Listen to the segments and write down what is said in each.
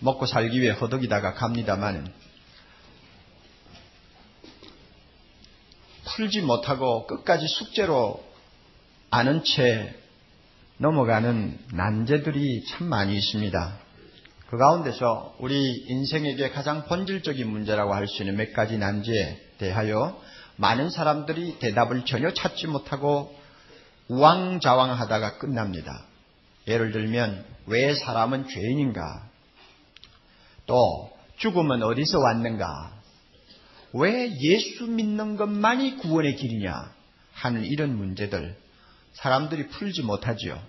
먹고 살기 위해 허덕이다가 갑니다만 풀지 못하고 끝까지 숙제로 아는 채 넘어가는 난제들이 참 많이 있습니다. 그 가운데서 우리 인생에게 가장 본질적인 문제라고 할 수 있는 몇 가지 난제에 대하여 많은 사람들이 대답을 전혀 찾지 못하고 우왕좌왕하다가 끝납니다. 예를 들면 왜 사람은 죄인인가? 또 죽음은 어디서 왔는가? 왜 예수 믿는 것만이 구원의 길이냐? 하는 이런 문제들 사람들이 풀지 못하지요.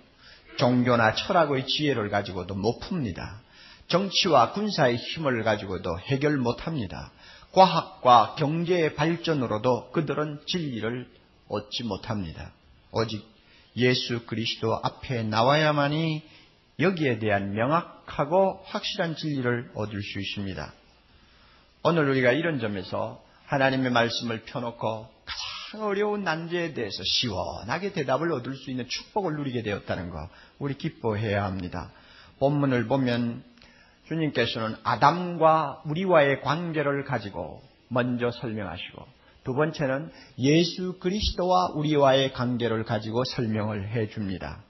종교나 철학의 지혜를 가지고도 못 풉니다. 정치와 군사의 힘을 가지고도 해결 못합니다. 과학과 경제의 발전으로도 그들은 진리를 얻지 못합니다. 오직 예수 그리스도 앞에 나와야만이 여기에 대한 명확하고 확실한 진리를 얻을 수 있습니다. 오늘 우리가 이런 점에서 하나님의 말씀을 펴놓고 가장 어려운 난제에 대해서 시원하게 대답을 얻을 수 있는 축복을 누리게 되었다는 거 우리 기뻐해야 합니다. 본문을 보면 주님께서는 아담과 우리와의 관계를 가지고 먼저 설명하시고 두 번째는 예수 그리스도와 우리와의 관계를 가지고 설명을 해줍니다.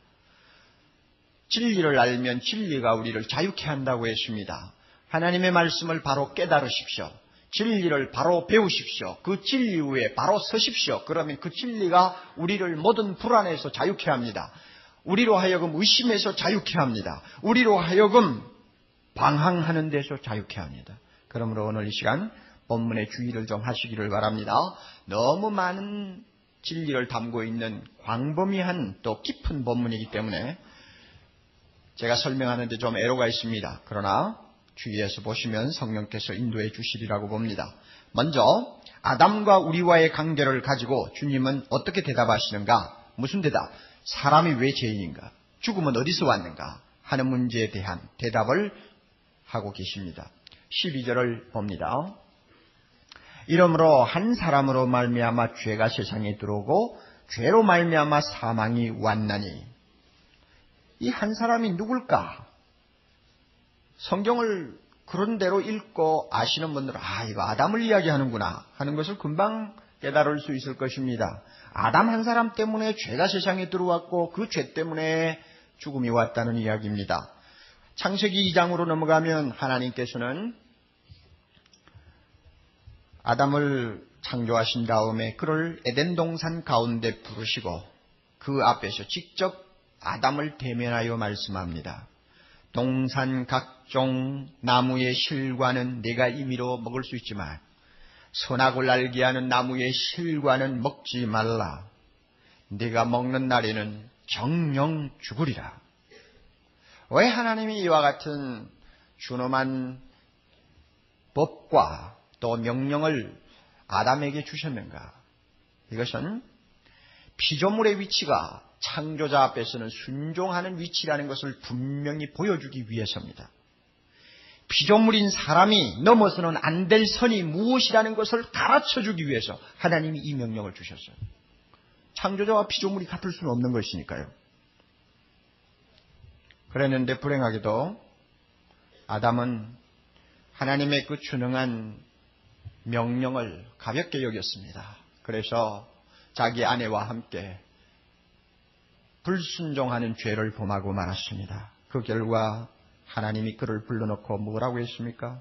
진리를 알면 진리가 우리를 자유케 한다고 했습니다. 하나님의 말씀을 바로 깨달으십시오. 진리를 바로 배우십시오. 그 진리 위에 바로 서십시오. 그러면 그 진리가 우리를 모든 불안에서 자유케 합니다. 우리로 하여금 의심에서 자유케 합니다. 우리로 하여금 방황하는 데서 자유케 합니다. 그러므로 오늘 이 시간 본문의 주의를 좀 하시기를 바랍니다. 너무 많은 진리를 담고 있는 광범위한 또 깊은 본문이기 때문에 제가 설명하는데 좀 애로가 있습니다. 그러나 주의해서 보시면 성령께서 인도해 주시리라고 봅니다. 먼저 아담과 우리와의 관계를 가지고 주님은 어떻게 대답하시는가? 무슨 대답? 사람이 왜 죄인인가? 죽음은 어디서 왔는가? 하는 문제에 대한 대답을 하고 계십니다. 12절을 봅니다. 이러므로 한 사람으로 말미암아 죄가 세상에 들어오고 죄로 말미암아 사망이 왔나니 이 한 사람이 누굴까? 성경을 그런 대로 읽고 아시는 분들은 이거 아담을 이야기하는구나 하는 것을 금방 깨달을 수 있을 것입니다. 아담 한 사람 때문에 죄가 세상에 들어왔고 그 죄 때문에 죽음이 왔다는 이야기입니다. 창세기 2장으로 넘어가면 하나님께서는 아담을 창조하신 다음에 그를 에덴 동산 가운데 부르시고 그 앞에서 직접 아담을 대면하여 말씀합니다. 동산 각종 나무의 실과는 네가 임의로 먹을 수 있지만 선악을 알게 하는 나무의 실과는 먹지 말라. 네가 먹는 날에는 정령 죽으리라. 왜 하나님이 이와 같은 준엄한 법과 또 명령을 아담에게 주셨는가? 이것은 피조물의 위치가 창조자 앞에서는 순종하는 위치라는 것을 분명히 보여주기 위해서입니다. 피조물인 사람이 넘어서는 안 될 선이 무엇이라는 것을 가르쳐주기 위해서 하나님이 이 명령을 주셨어요. 창조자와 피조물이 같을 수는 없는 것이니까요. 그랬는데 불행하게도 아담은 하나님의 그 준엄한 명령을 가볍게 여겼습니다. 그래서 자기 아내와 함께 불순종하는 죄를 범하고 말았습니다. 그 결과 하나님이 그를 불러놓고 뭐라고 했습니까?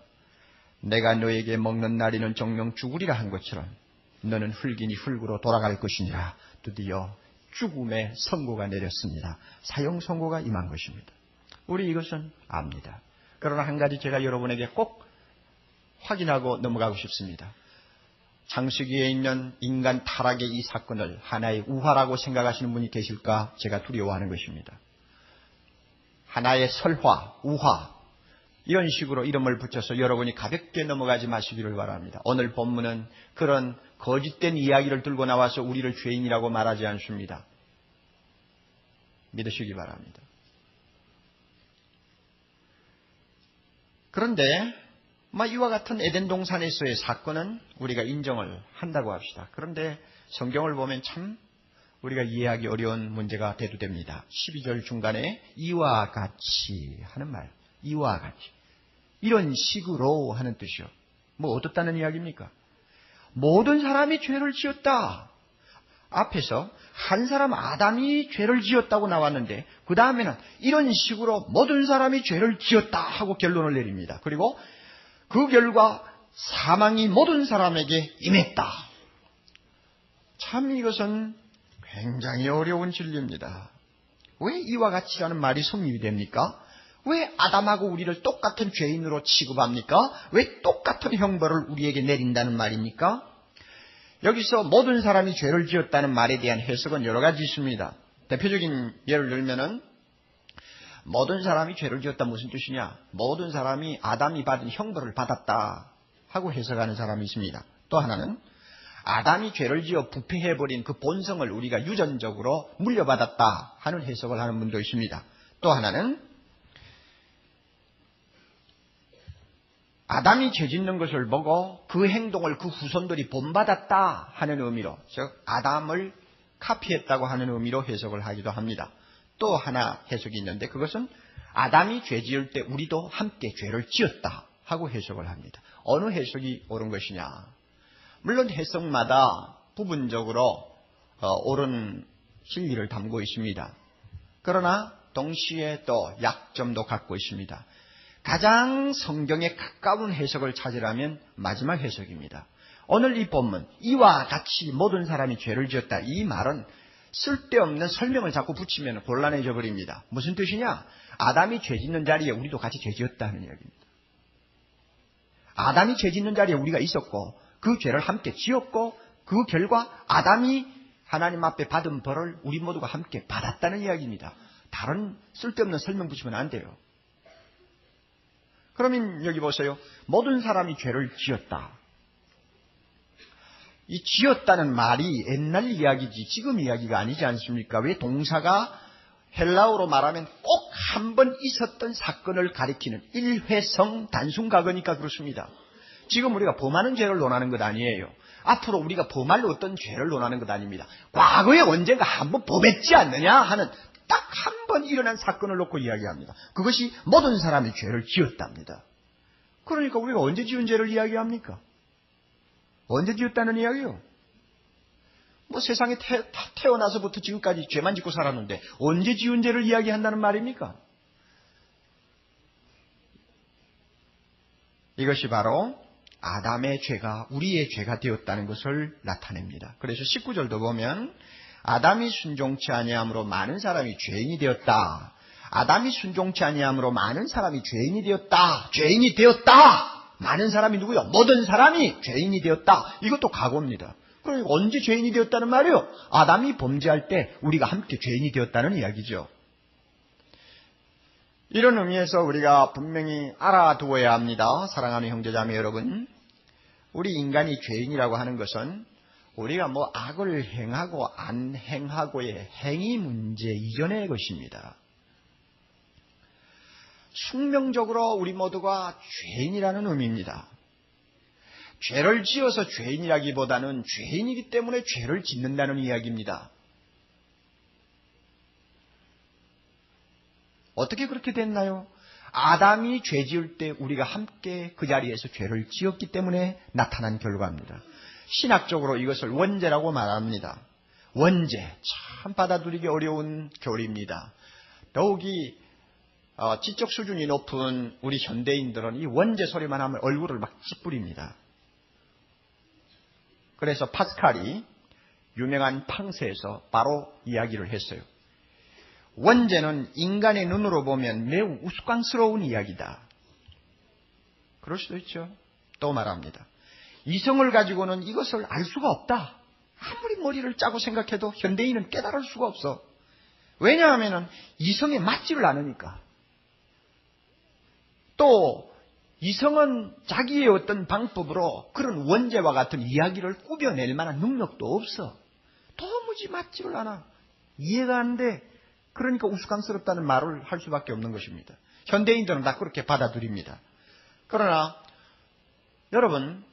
내가 너에게 먹는 날에는 정령 죽으리라 한 것처럼 너는 흙이니 흙으로 돌아갈 것이니라. 드디어 죽음의 선고가 내렸습니다. 사형 선고가 임한 것입니다. 우리 이것은 압니다. 그러나 한 가지 제가 여러분에게 꼭 확인하고 넘어가고 싶습니다. 창세기에 있는 인간 타락의 이 사건을 하나의 우화라고 생각하시는 분이 계실까 제가 두려워하는 것입니다. 하나의 설화, 우화 이런 식으로 이름을 붙여서 여러분이 가볍게 넘어가지 마시기를 바랍니다. 오늘 본문은 그런 거짓된 이야기를 들고 나와서 우리를 죄인이라고 말하지 않습니다. 믿으시기 바랍니다. 그런데 이와 같은 에덴 동산에서의 사건은 우리가 인정을 한다고 합시다. 그런데 성경을 보면 참 우리가 이해하기 어려운 문제가 대두됩니다. 12절 중간에 이와 같이 하는 말, 이와 같이. 이런 식으로 하는 뜻이요. 뭐 어떻다는 이야기입니까? 모든 사람이 죄를 지었다. 앞에서 한 사람 아담이 죄를 지었다고 나왔는데 그 다음에는 이런 식으로 모든 사람이 죄를 지었다 하고 결론을 내립니다. 그리고 그 결과 사망이 모든 사람에게 임했다. 참 이것은 굉장히 어려운 진리입니다. 왜 이와 같이라는 말이 성립이 됩니까? 왜 아담하고 우리를 똑같은 죄인으로 취급합니까? 왜 똑같은 형벌을 우리에게 내린다는 말입니까? 여기서 모든 사람이 죄를 지었다는 말에 대한 해석은 여러 가지 있습니다. 대표적인 예를 들면은 모든 사람이 죄를 지었다 무슨 뜻이냐? 모든 사람이 아담이 받은 형벌을 받았다 하고 해석하는 사람이 있습니다. 또 하나는 아담이 죄를 지어 부패해버린 그 본성을 우리가 유전적으로 물려받았다 하는 해석을 하는 분도 있습니다. 또 하나는 아담이 죄 짓는 것을 보고 그 행동을 그 후손들이 본받았다 하는 의미로, 즉 아담을 카피했다고 하는 의미로 해석을 하기도 합니다. 또 하나 해석이 있는데 그것은 아담이 죄 지을 때 우리도 함께 죄를 지었다 하고 해석을 합니다. 어느 해석이 옳은 것이냐? 물론 해석마다 부분적으로 옳은 진리를 담고 있습니다. 그러나 동시에 또 약점도 갖고 있습니다. 가장 성경에 가까운 해석을 찾으라면 마지막 해석입니다. 오늘 이 본문, 이와 같이 모든 사람이 죄를 지었다. 이 말은 쓸데없는 설명을 자꾸 붙이면 곤란해져 버립니다. 무슨 뜻이냐? 아담이 죄 짓는 자리에 우리도 같이 죄 지었다는 이야기입니다. 아담이 죄 짓는 자리에 우리가 있었고 그 죄를 함께 지었고 그 결과 아담이 하나님 앞에 받은 벌을 우리 모두가 함께 받았다는 이야기입니다. 다른 쓸데없는 설명 붙이면 안 돼요. 그러면 여기 보세요. 모든 사람이 죄를 지었다. 이 지었다는 말이 옛날 이야기지 지금 이야기가 아니지 않습니까? 왜 동사가 헬라어로 말하면 꼭 한 번 있었던 사건을 가리키는 일회성 단순가거니까 그렇습니다. 지금 우리가 범하는 죄를 논하는 것 아니에요. 앞으로 우리가 범할 어떤 죄를 논하는 것 아닙니다. 과거에 언젠가 한 번 범했지 않느냐 하는 딱 한 번 일어난 사건을 놓고 이야기합니다. 그것이 모든 사람이 죄를 지었답니다. 그러니까 우리가 언제 지은 죄를 이야기합니까? 언제 지었다는 이야기요? 뭐 세상에 태어나서부터 지금까지 죄만 짓고 살았는데 언제 지은 죄를 이야기한다는 말입니까? 이것이 바로 아담의 죄가 우리의 죄가 되었다는 것을 나타냅니다. 그래서 19절도 보면 아담이 순종치 아니함으로 많은 사람이 죄인이 되었다. 아담이 순종치 아니함으로 많은 사람이 죄인이 되었다. 죄인이 되었다. 많은 사람이 누구요? 모든 사람이 죄인이 되었다. 이것도 각오입니다. 그러니까 언제 죄인이 되었다는 말이요? 아담이 범죄할 때 우리가 함께 죄인이 되었다는 이야기죠. 이런 의미에서 우리가 분명히 알아두어야 합니다. 사랑하는 형제자매 여러분, 우리 인간이 죄인이라고 하는 것은 우리가 뭐 악을 행하고 안 행하고의 행위 문제 이전의 것입니다. 숙명적으로 우리 모두가 죄인이라는 의미입니다. 죄를 지어서 죄인이라기보다는 죄인이기 때문에 죄를 짓는다는 이야기입니다. 어떻게 그렇게 됐나요? 아담이 죄 지을 때 우리가 함께 그 자리에서 죄를 지었기 때문에 나타난 결과입니다. 신학적으로 이것을 원죄라고 말합니다. 원죄, 참 받아들이기 어려운 교리입니다. 더욱이 지적 수준이 높은 우리 현대인들은 이 원죄 소리만 하면 얼굴을 막 찌푸립니다. 그래서 파스칼이 유명한 팡세에서 바로 이야기를 했어요. 원죄는 인간의 눈으로 보면 매우 우스꽝스러운 이야기다. 그럴 수도 있죠. 또 말합니다. 이성을 가지고는 이것을 알 수가 없다. 아무리 머리를 짜고 생각해도 현대인은 깨달을 수가 없어. 왜냐하면 이성에 맞지를 않으니까. 또 이성은 자기의 어떤 방법으로 그런 원죄와 같은 이야기를 꾸며낼 만한 능력도 없어. 도무지 맞지를 않아. 이해가 안 돼. 그러니까 우스꽝스럽다는 말을 할 수밖에 없는 것입니다. 현대인들은 다 그렇게 받아들입니다. 그러나 여러분,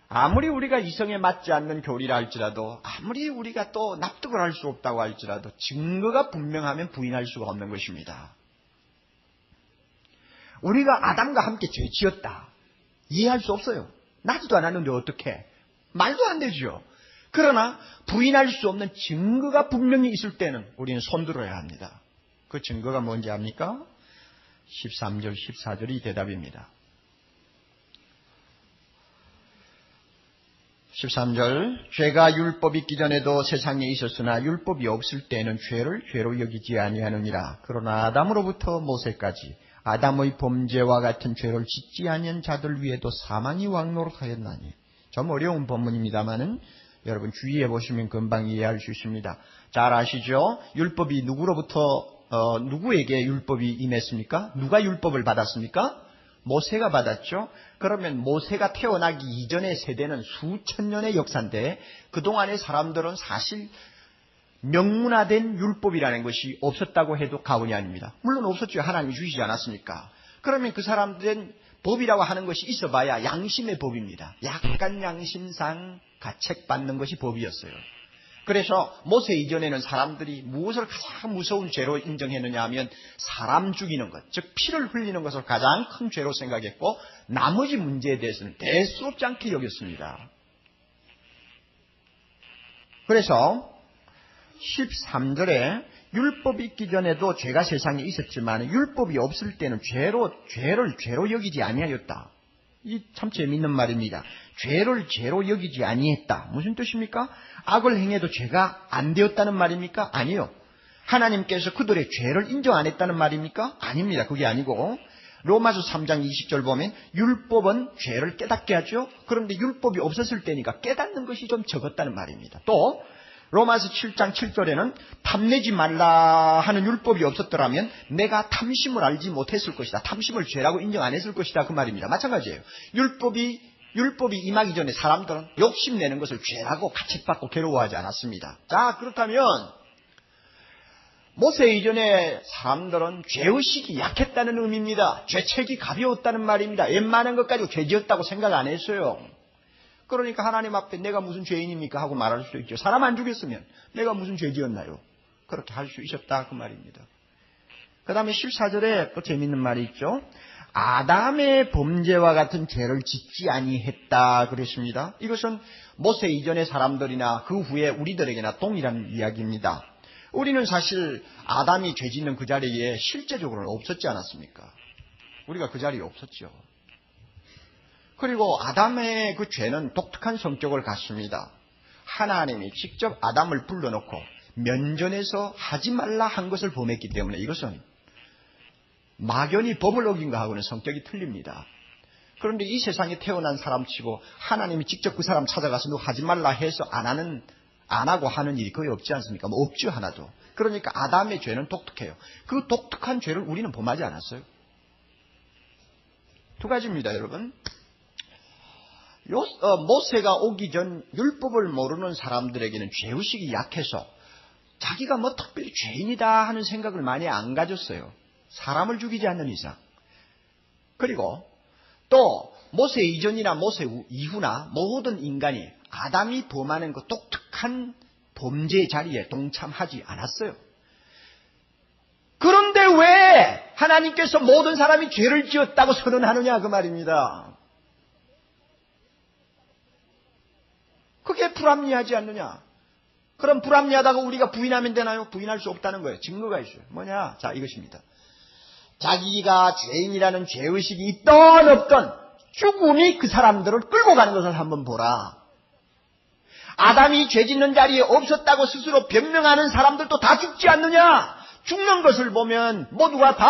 아무리 우리가 이성에 맞지 않는 교리라 할지라도, 아무리 우리가 또 납득을 할 수 없다고 할지라도 증거가 분명하면 부인할 수가 없는 것입니다. 우리가 아담과 함께 죄 지었다. 이해할 수 없어요. 나지도 않았는데 어떻게? 말도 안 되죠. 그러나 부인할 수 없는 증거가 분명히 있을 때는 우리는 손들어야 합니다. 그 증거가 뭔지 압니까? 13절, 14절이 대답입니다. 13절, 죄가 율법이 있기 전에도 세상에 있었으나 율법이 없을 때에는 죄를 죄로 여기지 아니하느니라. 그러나 아담으로부터 모세까지 아담의 범죄와 같은 죄를 짓지 아니한 자들 위에도 사망이 왕노릇하였나니. 좀 어려운 본문입니다만은 여러분 주의해 보시면 금방 이해할 수 있습니다. 잘 아시죠? 율법이 누구에게 율법이 임했습니까? 누가 율법을 받았습니까? 모세가 받았죠. 그러면 모세가 태어나기 이전의 세대는 수천 년의 역사인데 그동안의 사람들은 사실 명문화된 율법이라는 것이 없었다고 해도 과언이 아닙니다. 물론 없었죠. 하나님이 주시지 않았습니까? 그러면 그 사람들은 법이라고 하는 것이 있어봐야 양심의 법입니다. 약간 양심상 가책받는 것이 법이었어요. 그래서 모세 이전에는 사람들이 무엇을 가장 무서운 죄로 인정했느냐 하면 사람 죽이는 것, 즉 피를 흘리는 것을 가장 큰 죄로 생각했고 나머지 문제에 대해서는 대수롭지 않게 여겼습니다. 그래서 13절에 율법이 있기 전에도 죄가 세상에 있었지만 율법이 없을 때는 죄를 죄로 여기지 아니하였다. 이 참 재미있는 말입니다. 죄를 죄로 여기지 아니했다. 무슨 뜻입니까? 악을 행해도 죄가 안 되었다는 말입니까? 아니요. 하나님께서 그들의 죄를 인정 안 했다는 말입니까? 아닙니다. 그게 아니고 로마서 3장 20절 보면 율법은 죄를 깨닫게 하죠. 그런데 율법이 없었을 때니까 깨닫는 것이 좀 적었다는 말입니다. 또 로마서 7장 7절에는 탐내지 말라 하는 율법이 없었더라면 내가 탐심을 알지 못했을 것이다. 탐심을 죄라고 인정 안 했을 것이다. 그 말입니다. 마찬가지예요. 율법이 임하기 전에 사람들은 욕심내는 것을 죄라고 가책받고 괴로워하지 않았습니다. 자, 그렇다면 모세 이전에 사람들은 죄의식이 약했다는 의미입니다. 죄책이 가벼웠다는 말입니다. 웬만한 것 가지고 죄 지었다고 생각 안 했어요. 그러니까 하나님 앞에 내가 무슨 죄인입니까 하고 말할 수도 있죠. 사람 안 죽였으면 내가 무슨 죄 지었나요? 그렇게 할 수 있었다 그 말입니다. 그 다음에 14절에 또 재밌는 말이 있죠. 아담의 범죄와 같은 죄를 짓지 아니했다 그랬습니다. 이것은 모세 이전의 사람들이나 그 후에 우리들에게나 동일한 이야기입니다. 우리는 사실 아담이 죄 짓는 그 자리에 실제적으로는 없었지 않았습니까? 우리가 그 자리에 없었죠. 그리고 아담의 그 죄는 독특한 성격을 갖습니다. 하나님이 직접 아담을 불러놓고 면전에서 하지 말라 한 것을 범했기 때문에 이것은 막연히 법을 어긴 거하고는 성격이 틀립니다. 그런데 이 세상에 태어난 사람치고 하나님이 직접 그 사람 찾아가서 너 하지 말라 해서 안 하고 하는 일이 거의 없지 않습니까? 뭐 없죠, 하나도. 그러니까 아담의 죄는 독특해요. 그 독특한 죄를 우리는 범하지 않았어요. 두 가지입니다, 여러분. 모세가 오기 전 율법을 모르는 사람들에게는 죄의식이 약해서 자기가 뭐 특별히 죄인이다 하는 생각을 많이 안 가졌어요. 사람을 죽이지 않는 이상. 그리고 또 모세 이전이나 모세 이후나 모든 인간이 아담이 범하는 그 독특한 범죄 자리에 동참하지 않았어요. 그런데 왜 하나님께서 모든 사람이 죄를 지었다고 선언하느냐 그 말입니다. 그게 불합리하지 않느냐. 그럼 불합리하다고 우리가 부인하면 되나요? 부인할 수 없다는 거예요. 증거가 있어요. 뭐냐? 자, 이것입니다. 자기가 죄인이라는 죄의식이 있던 없던 죽음이 그 사람들을 끌고 가는 것을 한번 보라. 아담이 죄 짓는 자리에 없었다고 스스로 변명하는 사람들도 다 죽지 않느냐? 죽는 것을 보면 모두가 다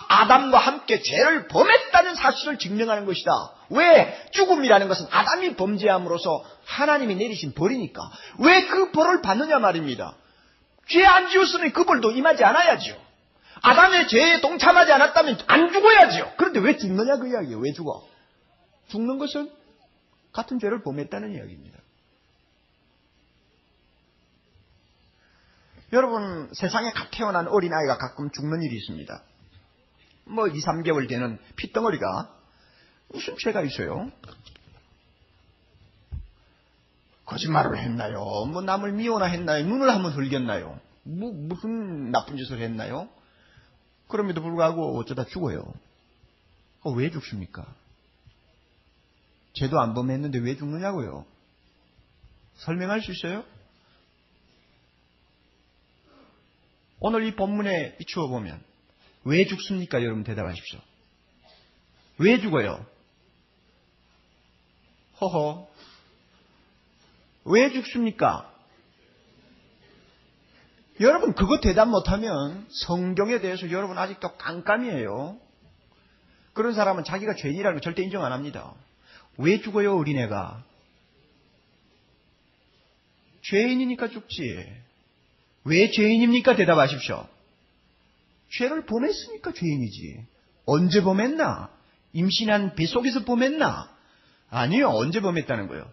아담과 함께 죄를 범했다는 사실을 증명하는 것이다. 왜? 죽음이라는 것은 아담이 범죄함으로써 하나님이 내리신 벌이니까. 왜 그 벌을 받느냐 말입니다. 죄 안 지었으니 그 벌도 임하지 않아야죠. 아담의 죄에 동참하지 않았다면 안 죽어야죠. 그런데 왜 죽느냐 그 이야기예요. 왜 죽어? 죽는 것은 같은 죄를 범했다는 이야기입니다. 여러분, 세상에 갓 태어난 어린아이가 가끔 죽는 일이 있습니다. 뭐 2, 3개월 되는 핏덩어리가 무슨 죄가 있어요? 거짓말을 했나요? 뭐 남을 미워나 했나요? 눈을 한번 흘겼나요? 무슨 나쁜 짓을 했나요? 그럼에도 불구하고 어쩌다 죽어요. 왜 죽습니까? 죄도 안 범했는데 왜 죽느냐고요? 설명할 수 있어요? 오늘 이 본문에 비추어 보면 왜 죽습니까? 여러분 대답하십시오. 왜 죽어요? 허허. 왜 죽습니까? 여러분 그거 대답 못하면 성경에 대해서 여러분 아직도 깜깜이에요. 그런 사람은 자기가 죄인이라는 거 절대 인정 안 합니다. 왜 죽어요 어린애가? 죄인이니까 죽지. 왜 죄인입니까? 대답하십시오. 죄를 범했으니까 죄인이지. 언제 범했나? 임신한 뱃속에서 범했나? 아니요. 언제 범했다는 거예요?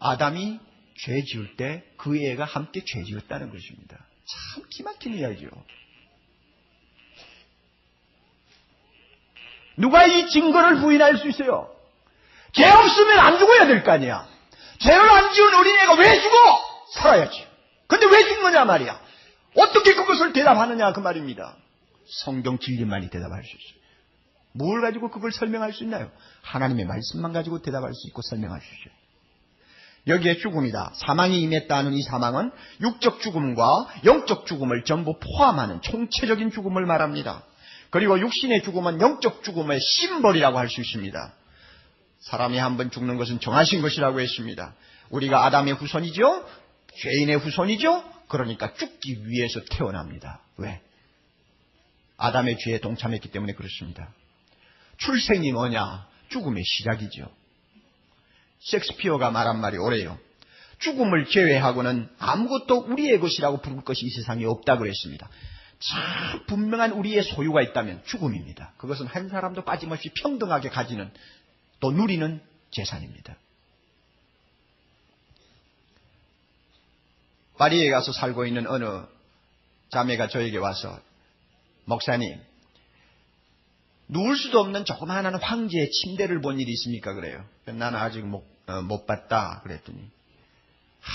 아담이 죄 지을 때 그 애가 함께 죄 지었다는 것입니다. 참 기막힌 이야기죠. 누가 이 증거를 부인할 수 있어요? 죄 없으면 안 죽어야 될 거 아니야. 죄를 안 지은 어린애가 왜 죽어? 살아야지. 근데 왜 죽느냐 말이야. 어떻게 그것을 대답하느냐 그 말입니다. 성경 진리만이 대답할 수 있어요. 뭘 가지고 그걸 설명할 수 있나요? 하나님의 말씀만 가지고 대답할 수 있고 설명할 수 있어요. 여기에 죽음이다. 사망이 임했다는 이 사망은 육적 죽음과 영적 죽음을 전부 포함하는 총체적인 죽음을 말합니다. 그리고 육신의 죽음은 영적 죽음의 심벌이라고 할 수 있습니다. 사람이 한번 죽는 것은 정하신 것이라고 했습니다. 우리가 아담의 후손이죠? 죄인의 후손이죠? 그러니까 죽기 위해서 태어납니다. 왜? 아담의 죄에 동참했기 때문에 그렇습니다. 출생이 뭐냐? 죽음의 시작이죠. 셰익스피어가 말한 말이 옳아요. 죽음을 제외하고는 아무것도 우리의 것이라고 부를 것이 이 세상에 없다고 그랬습니다. 참 분명한 우리의 소유가 있다면 죽음입니다. 그것은 한 사람도 빠짐없이 평등하게 가지는 또 누리는 재산입니다. 파리에 가서 살고 있는 어느 자매가 저에게 와서 목사님, 누울 수도 없는 조그마한 황제의 침대를 본 일이 있습니까? 그래요. 나는 아직 못 봤다 그랬더니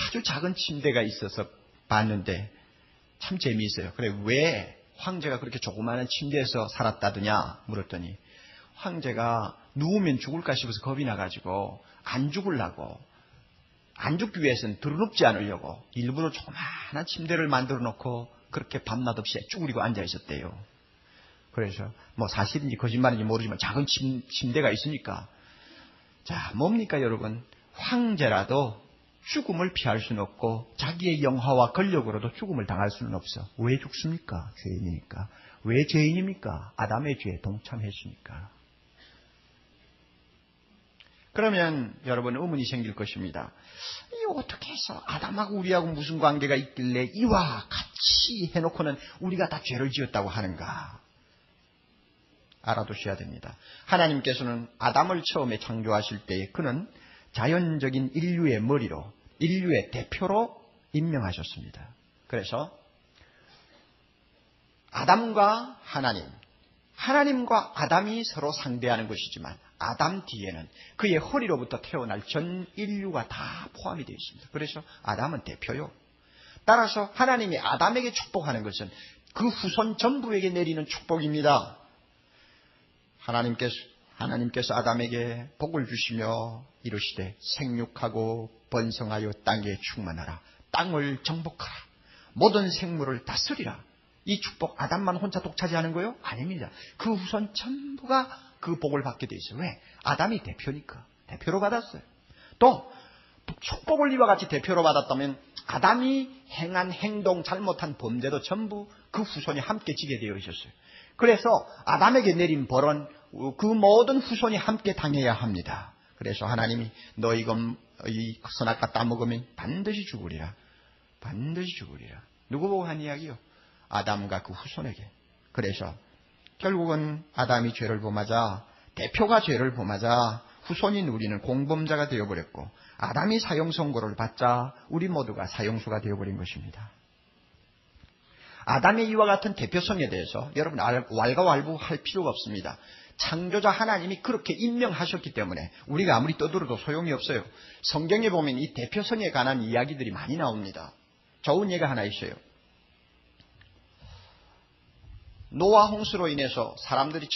아주 작은 침대가 있어서 봤는데 참 재미있어요. 그래, 왜 황제가 그렇게 조그마한 침대에서 살았다더냐 물었더니 황제가 누우면 죽을까 싶어서 겁이 나가지고 안 죽으려고, 안 죽기 위해서는 드러눕지 않으려고 일부러 조그마한 침대를 만들어 놓고 그렇게 밤낮 없이 쭈그리고 앉아 있었대요. 그래서 사실인지 거짓말인지 모르지만 작은 침대가 있으니까. 자, 뭡니까 여러분? 황제라도 죽음을 피할 수는 없고 자기의 영화와 권력으로도 죽음을 당할 수는 없어. 왜 죽습니까? 죄인이니까. 왜 죄인입니까? 아담의 죄에 동참했으니까. 그러면 여러분 의문이 생길 것입니다. 이 어떻게 해서 아담하고 우리하고 무슨 관계가 있길래 이와 같이 해놓고는 우리가 다 죄를 지었다고 하는가? 알아두셔야 됩니다. 하나님께서는 아담을 처음에 창조하실 때에 그는 자연적인 인류의 머리로, 인류의 대표로 임명하셨습니다. 그래서 아담과 하나님, 하나님과 아담이 서로 상대하는 것이지만 아담 뒤에는 그의 허리로부터 태어날 전 인류가 다 포함이 되어 있습니다. 그래서 아담은 대표요. 따라서 하나님이 아담에게 축복하는 것은 그 후손 전부에게 내리는 축복입니다. 하나님께서 아담에게 복을 주시며 이르시되 생육하고 번성하여 땅에 충만하라. 땅을 정복하라. 모든 생물을 다스리라. 이 축복 아담만 혼자 독차지하는 거예요? 아닙니다. 그 후손 전부가 그 복을 받게 돼 있어요. 왜? 아담이 대표니까. 대표로 받았어요. 또 축복을 이와 같이 대표로 받았다면 아담이 행한 행동, 잘못한 범죄도 전부 그 후손이 함께 지게 되어 있었어요. 그래서 아담에게 내린 벌은 그 모든 후손이 함께 당해야 합니다. 그래서 하나님이 너 이 선악과 따먹으면 반드시 죽으리라. 반드시 죽으리라. 누구 보고 한 이야기요? 아담과 그 후손에게. 그래서 결국은 아담이 죄를 범하자, 대표가 죄를 범하자 후손인 우리는 공범자가 되어버렸고 아담이 사형 선고를 받자 우리 모두가 사형수가 되어버린 것입니다. 아담의 이와 같은 대표성에 대해서 여러분 왈가왈부할 필요가 없습니다. 창조자 하나님이 그렇게 임명하셨기 때문에 우리가 아무리 떠들어도 소용이 없어요. 성경에 보면 이 대표성에 관한 이야기들이 많이 나옵니다. 좋은 예가 하나 있어요. 노아 홍수로 인해서 사람들이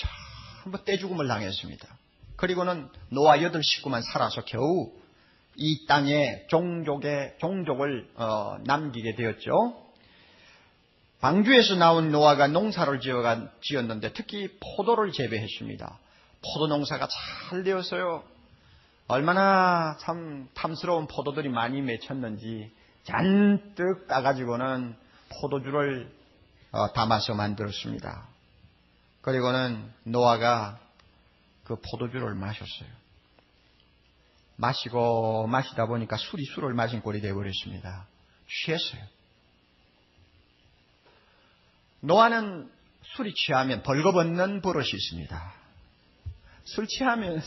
전부 떼죽음을 당했습니다. 그리고는 노아 8식구만 살아서 겨우 이 땅에 종족을 남기게 되었죠. 방주에서 나온 노아가 농사를 지었는데 특히 포도를 재배했습니다. 포도 농사가 잘 되었어요. 얼마나 참 탐스러운 포도들이 많이 맺혔는지 잔뜩 따가지고는 포도주를 담아서 만들었습니다. 그리고는 노아가 그 포도주를 마셨어요. 마시다 보니까 술이 술을 마신 꼴이 되어버렸습니다. 취했어요. 노아는 술이 취하면 벌거벗는 버릇이 있습니다. 술 취하면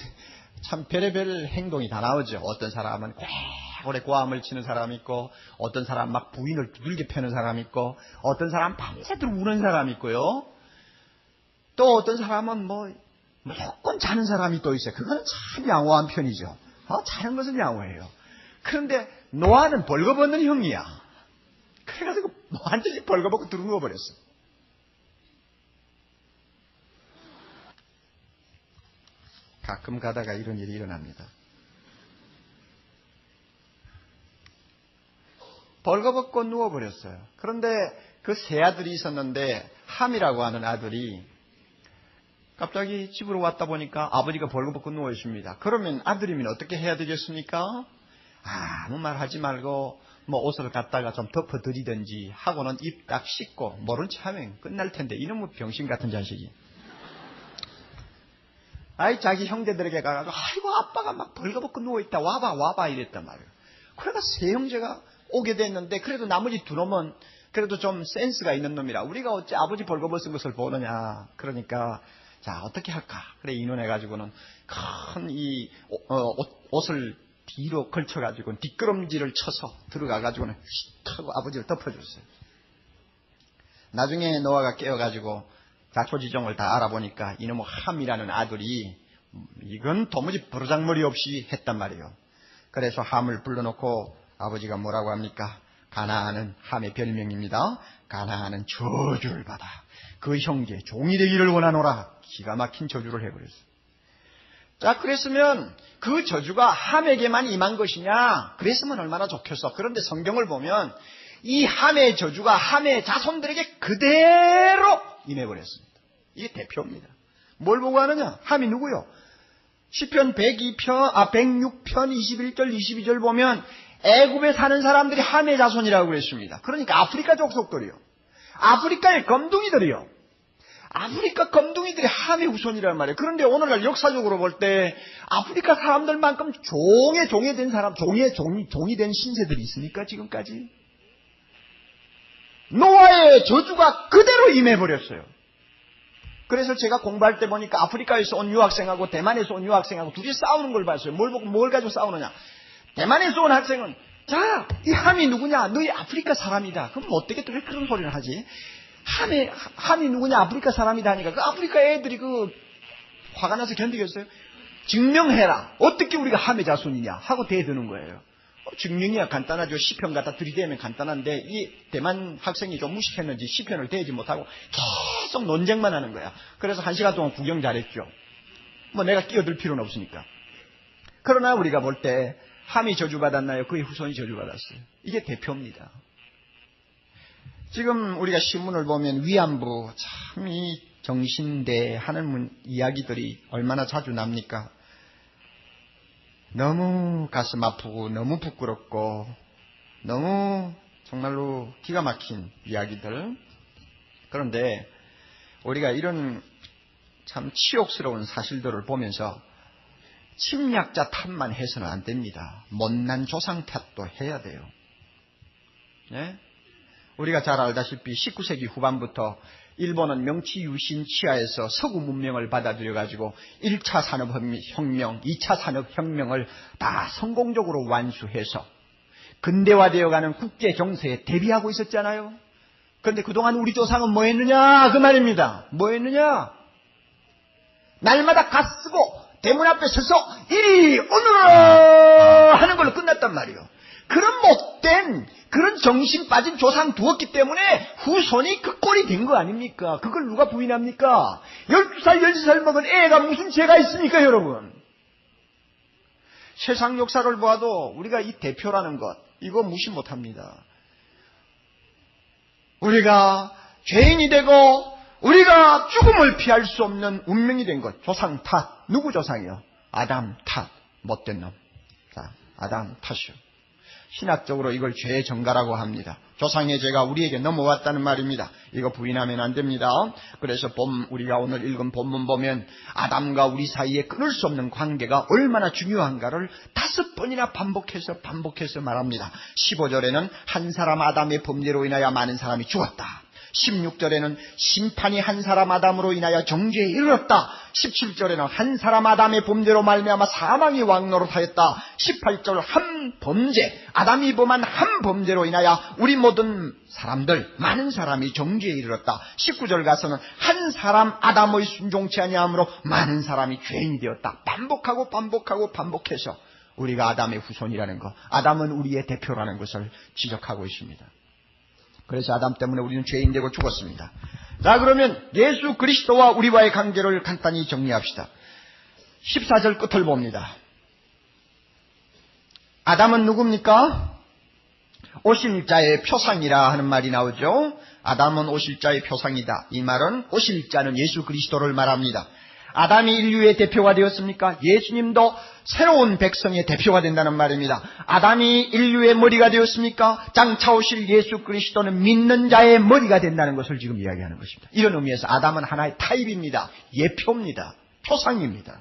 참 별의별 행동이 다 나오죠. 어떤 사람은 오래 고함을 치는 사람이 있고, 어떤 사람 막 부인을 두들겨 패는 사람이 있고, 어떤 사람 밤새도록 우는 사람이 있고요. 또 어떤 사람은 무조건 자는 사람이 또 있어요. 그거는 참 양호한 편이죠. 자는 것은 양호해요. 그런데 노아는 벌거벗는 형이야. 그래가지고 완전히 벌거벗고 들어누워버렸어. 가끔 가다가 이런 일이 일어납니다. 벌거벗고 누워버렸어요. 그런데 그 세 아들이 있었는데 함이라고 하는 아들이 갑자기 집으로 왔다 보니까 아버지가 벌거벗고 누워 있습니다. 그러면 아들이면 어떻게 해야 되겠습니까? 아무 말 하지 말고 옷을 갖다가 좀 덮어드리든지 하고는 입 딱 씻고 모른 체 하면 끝날 텐데, 이놈의 병신 같은 자식이. 자기 형제들에게 가가지고 아이고 아빠가 막 벌거벗고 누워있다, 와봐 이랬단 말이에요. 그래가 세 형제가 오게 됐는데, 그래도 나머지 두 놈은 그래도 좀 센스가 있는 놈이라 우리가 어째 아버지 벌거벗은 것을 보느냐. 그러니까 자 어떻게 할까. 그래 이논해가지고는 큰 이 옷을 뒤로 걸쳐가지고 뒷걸음질을 쳐서 들어가가지고는 휙 하고 아버지를 덮어줬어요. 나중에 노아가 깨어가지고 자초지종을 다 알아보니까 이놈의 함이라는 아들이 이건 도무지 버르장머리 없이 했단 말이에요. 그래서 함을 불러놓고 아버지가 뭐라고 합니까? 가나안은 함의 별명입니다. 가나안은 저주를 받아 그 형제 종이 되기를 원하노라. 기가 막힌 저주를 해버렸어요. 자, 그랬으면 그 저주가 함에게만 임한 것이냐? 그랬으면 얼마나 좋겠어. 그런데 성경을 보면 이 함의 저주가 함의 자손들에게 그대로 임해버렸습니다. 이게 대표입니다. 뭘 보고 하느냐? 함이 누구요? 시편 106편 21절 22절 보면 애굽에 사는 사람들이 함의 자손이라고 그랬습니다. 그러니까 아프리카 족속들이요. 아프리카의 검둥이들이요. 아프리카 검둥이들이 함의 후손이란 말이에요. 그런데 오늘날 역사적으로 볼 때 아프리카 사람들만큼 종이 된 신세들이 있습니까? 지금까지? 노아의 저주가 그대로 임해버렸어요. 그래서 제가 공부할 때 보니까 아프리카에서 온 유학생하고 대만에서 온 유학생하고 둘이 싸우는 걸 봤어요. 뭘 가지고 싸우느냐? 대만에서 온 학생은 자, 이 함이 누구냐? 너희 아프리카 사람이다. 그럼 어떻게 또 왜 그런 소리를 하지? 함이 누구냐? 아프리카 사람이다 하니까 그 아프리카 애들이 화가 나서 견디겠어요? 증명해라. 어떻게 우리가 함의 자손이냐? 하고 대드는 거예요. 증명이야 간단하죠. 시편 갖다 들이대면 간단한데 이 대만 학생이 좀 무식했는지 시편을 대지 못하고 계속 논쟁만 하는 거야. 그래서 1시간 동안 구경 잘했죠. 내가 끼어들 필요는 없으니까. 그러나 우리가 볼 때 함이 저주받았나요? 그의 후손이 저주받았어요. 이게 대표입니다. 지금 우리가 신문을 보면 위안부 참 이 정신대 하는 이야기들이 얼마나 자주 납니까? 너무 가슴 아프고 너무 부끄럽고 너무 정말로 기가 막힌 이야기들. 그런데 우리가 이런 참 치욕스러운 사실들을 보면서 침략자 탓만 해서는 안 됩니다. 못난 조상 탓도 해야 돼요. 네? 우리가 잘 알다시피 19세기 후반부터 일본은 명치 유신 치하에서 서구 문명을 받아들여가지고 1차 산업혁명, 2차 산업혁명을 다 성공적으로 완수해서 근대화되어가는 국제 정세에 대비하고 있었잖아요. 그런데 그동안 우리 조상은 뭐 했느냐? 그 말입니다. 뭐 했느냐? 날마다 갓쓰고 대문 앞에 서서 이리 오너라 하는 걸로 끝났단 말이에요. 그런 못된, 그런 정신 빠진 조상 두었기 때문에 후손이 그 꼴이 된 거 아닙니까? 그걸 누가 부인합니까? 12살, 13살 먹은 애가 무슨 죄가 있습니까, 여러분? 세상 역사를 보아도 우리가 이 대표라는 것, 이거 무시 못합니다. 우리가 죄인이 되고 우리가 죽음을 피할 수 없는 운명이 된 것. 조상 탓. 누구 조상이요? 아담 탓. 못된 놈. 자, 아담 탓이요. 신학적으로 이걸 죄의 전가라고 합니다. 조상의 죄가 우리에게 넘어왔다는 말입니다. 이거 부인하면 안 됩니다. 그래서 우리가 오늘 읽은 본문 보면 아담과 우리 사이에 끊을 수 없는 관계가 얼마나 중요한가를 5번이나 반복해서 말합니다. 15절에는 한 사람 아담의 범죄로 인하여 많은 사람이 죽었다. 16절에는 심판이 한 사람 아담으로 인하여 정죄에 이르렀다. 17절에는 한 사람 아담의 범죄로 말미암아 사망이 왕노릇하였다. 18절 한 범죄, 아담이 범한 한 범죄로 인하여 우리 모든 사람들, 많은 사람이 정죄에 이르렀다. 19절 가서는 한 사람 아담의 순종치 아니함으로 많은 사람이 죄인이 되었다. 반복해서 우리가 아담의 후손이라는 것, 아담은 우리의 대표라는 것을 지적하고 있습니다. 그래서 아담 때문에 우리는 죄인 되고 죽었습니다. 자, 그러면 예수 그리스도와 우리와의 관계를 간단히 정리합시다. 14절 끝을 봅니다. 아담은 누굽니까? 오실 자의 표상이라 하는 말이 나오죠. 아담은 오실 자의 표상이다. 이 말은 오실 자는 예수 그리스도를 말합니다. 아담이 인류의 대표가 되었습니까? 예수님도 새로운 백성의 대표가 된다는 말입니다. 아담이 인류의 머리가 되었습니까? 장차 오실 예수 그리스도는 믿는 자의 머리가 된다는 것을 지금 이야기하는 것입니다. 이런 의미에서 아담은 하나의 타입입니다. 예표입니다. 표상입니다.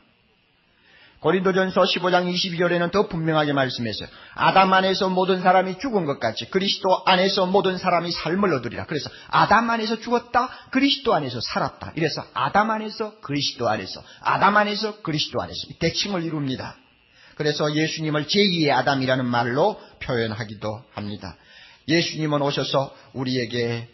고린도전서 15장 22절에는 더 분명하게 말씀했어요. 아담 안에서 모든 사람이 죽은 것 같이 그리스도 안에서 모든 사람이 삶을 얻으리라. 그래서 아담 안에서 죽었다, 그리스도 안에서 살았다. 이래서 아담 안에서 그리스도 안에서, 아담 안에서 그리스도 안에서 이 대칭을 이룹니다. 그래서 예수님을 제2의 아담이라는 말로 표현하기도 합니다. 예수님은 오셔서 우리에게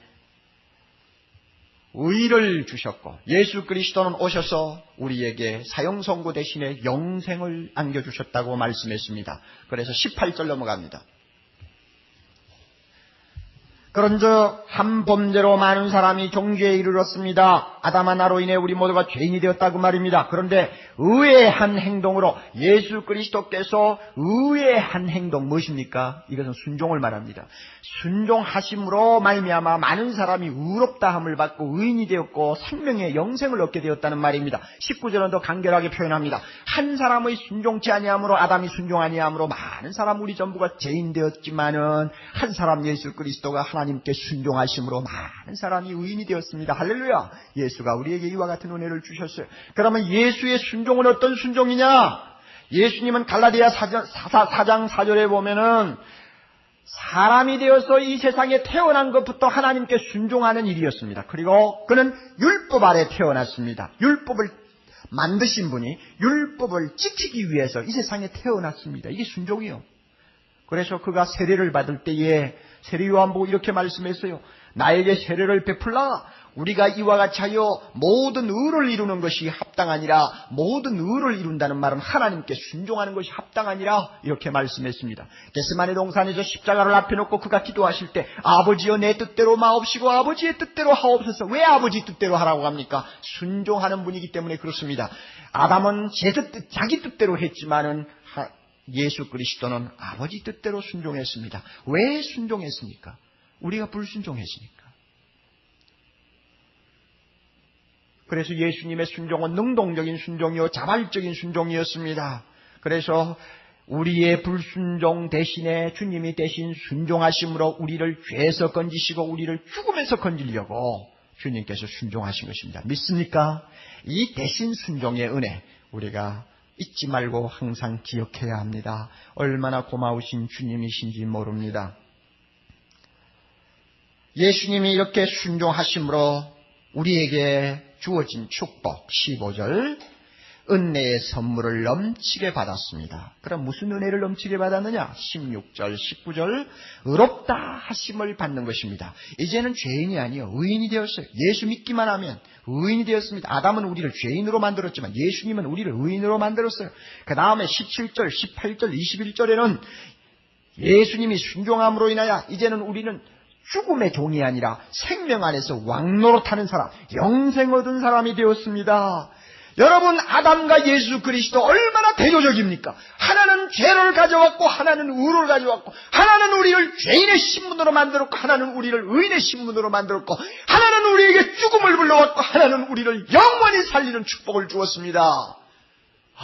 의를 주셨고 예수 그리스도는 오셔서 우리에게 사형선고 대신에 영생을 안겨주셨다고 말씀했습니다. 그래서 18절 넘어갑니다. 그런즉 한 범죄로 많은 사람이 정죄에 이르렀습니다. 아담 하나로 인해 우리 모두가 죄인이 되었다고 말입니다. 그런데 의의 한 행동으로 예수 그리스도께서 의의 한 행동 무엇입니까? 이것은 순종을 말합니다. 순종하심으로 말미암아 많은 사람이 의롭다함을 받고 의인이 되었고 생명의 영생을 얻게 되었다는 말입니다. 19절은 더 간결하게 표현합니다. 한 사람의 순종치 아니함으로 아담이 순종 아니함으로 많은 사람 우리 전부가 죄인 되었지만은 한 사람 예수 그리스도가 하나님께 순종하심으로 많은 사람이 의인이 되었습니다. 할렐루야. 예수가 우리에게 이와 같은 은혜를 주셨어요. 그러면 예수의 순종은 어떤 순종이냐? 예수님은 갈라디아 4장 4절에 보면은 사람이 되어서 이 세상에 태어난 것부터 하나님께 순종하는 일이었습니다. 그리고 그는 율법 아래 태어났습니다. 율법을 만드신 분이 율법을 지키기 위해서 이 세상에 태어났습니다. 이게 순종이요. 그래서 그가 세례를 받을 때에 세례 요한 보고 이렇게 말씀했어요. 나에게 세례를 베풀라. 우리가 이와 같이 하여 모든 의를 이루는 것이 합당하니라. 모든 의를 이룬다는 말은 하나님께 순종하는 것이 합당하니라. 이렇게 말씀했습니다. 겟세마네 동산에서 십자가를 앞에 놓고 그가 기도하실 때 아버지여 내 뜻대로 마옵시고 아버지의 뜻대로 하옵소서. 왜 아버지 뜻대로 하라고 합니까? 순종하는 분이기 때문에 그렇습니다. 아담은 자기 뜻대로 했지만은 예수 그리스도는 아버지 뜻대로 순종했습니다. 왜 순종했습니까? 우리가 불순종했으니까. 그래서 예수님의 순종은 능동적인 순종이요 자발적인 순종이었습니다. 그래서 우리의 불순종 대신에 주님이 대신 순종하심으로 우리를 죄에서 건지시고 우리를 죽음에서 건지려고 주님께서 순종하신 것입니다. 믿습니까? 이 대신 순종의 은혜 우리가 잊지 말고 항상 기억해야 합니다. 얼마나 고마우신 주님이신지 모릅니다. 예수님이 이렇게 순종하심으로 우리에게 주어진 축복 15절 은혜의 선물을 넘치게 받았습니다. 그럼 무슨 은혜를 넘치게 받았느냐? 16절 19절 의롭다 하심을 받는 것입니다. 이제는 죄인이 아니요 의인이 되었어요. 예수 믿기만 하면 의인이 되었습니다. 아담은 우리를 죄인으로 만들었지만 예수님은 우리를 의인으로 만들었어요. 그 다음에 17절 18절 21절에는 예수님이 순종함으로 인하여 이제는 우리는 죽음의 종이 아니라 생명 안에서 왕노릇하는 사람, 영생 얻은 사람이 되었습니다. 여러분, 아담과 예수 그리스도 얼마나 대조적입니까? 하나는 죄를 가져왔고 하나는 의를 가져왔고, 하나는 우리를 죄인의 신분으로 만들었고 하나는 우리를 의인의 신분으로 만들었고, 하나는 우리에게 죽음을 불러왔고 하나는 우리를 영원히 살리는 축복을 주었습니다.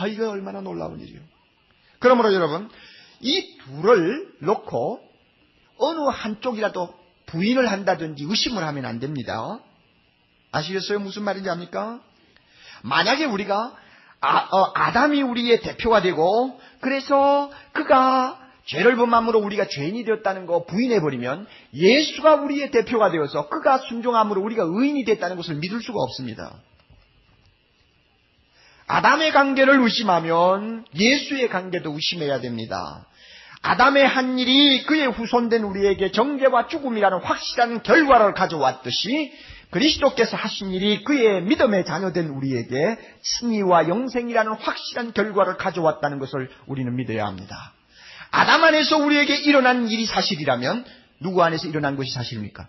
이거 얼마나 놀라운 일이요. 그러므로 여러분, 이 둘을 놓고 어느 한쪽이라도 부인을 한다든지 의심을 하면 안 됩니다. 아시겠어요? 무슨 말인지 압니까? 만약에 우리가 아담이 우리의 대표가 되고 그래서 그가 죄를 범함으로 우리가 죄인이 되었다는 거 부인해버리면 예수가 우리의 대표가 되어서 그가 순종함으로 우리가 의인이 됐다는 것을 믿을 수가 없습니다. 아담의 관계를 의심하면 예수의 관계도 의심해야 됩니다. 아담의 한 일이 그의 후손된 우리에게 정죄와 죽음이라는 확실한 결과를 가져왔듯이 그리스도께서 하신 일이 그의 믿음의 자녀된 우리에게 승리와 영생이라는 확실한 결과를 가져왔다는 것을 우리는 믿어야 합니다. 아담 안에서 우리에게 일어난 일이 사실이라면 누구 안에서 일어난 것이 사실입니까?